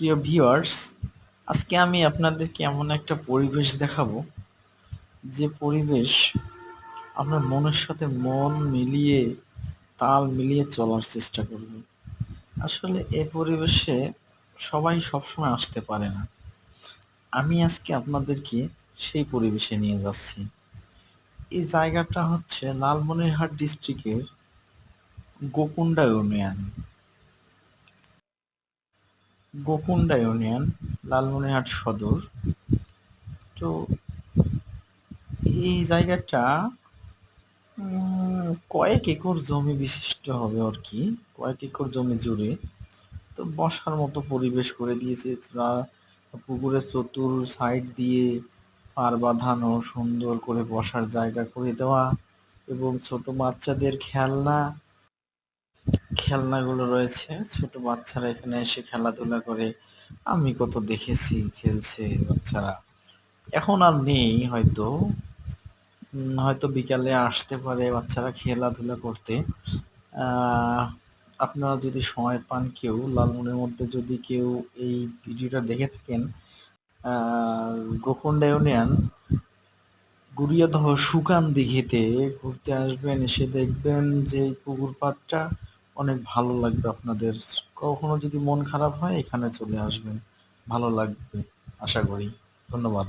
প্রিয় ভিউয়ার্স, আজকে আমি আপনাদেরকে এমন একটা পরিবেশ দেখাবো যে পরিবেশ আপনার মনের সাথে মন মিলিয়ে তাল মিলিয়ে চলার চেষ্টা করবে। আসলে এ পরিবেশে সবাই সবসময় আসতে পারে না। আমি আজকে আপনাদেরকে সেই পরিবেশে নিয়ে যাচ্ছি। এই জায়গাটা হচ্ছে লালমনিরহাট ডিস্ট্রিক্টের গোকুন্ডা ইউনিয়ন। গোকুন্ডা ইউনিয়ন, লালমনিরহাট সদর। তো এই জায়গাটা কয়েক একর জমি বিশিষ্ট হবে আর কি, কয়েক একর জমি জুড়ে। তো বসার মতো পরিবেশ করে দিয়েছে পুকুরের চতুর সাইড দিয়ে পার বাঁধানো, সুন্দর করে বসার জায়গা করে দেওয়া এবং ছোট বাচ্চাদের খেলনাগুলো রয়েছে। ছোট বাচ্চারা এখানে এসে খেলাধুলা করে। আমি কত দেখেছি খেলছে বাচ্চারা, এখন আর নেই হয়তো। হয়তো বিকালে আসতে পারে বাচ্চারা খেলাধুলা করতে। আহ, আপনারা যদি সময় পান, কেউ লালমনির মধ্যে যদি কেউ এই ভিডিওটা দেখে থাকেন, গোকুন্ডা ইউনিয়ন গুড়িয়াদহ সুকান দিঘিতে ঘুরতে আসবেন। এসে দেখবেন যে এই পুকুর পাড়টা অনেক ভালো লাগবে আপনাদের। কখনো যদি মন খারাপ হয় এখানে চলে আসবেন, ভালো লাগবে আশা করি। ধন্যবাদ।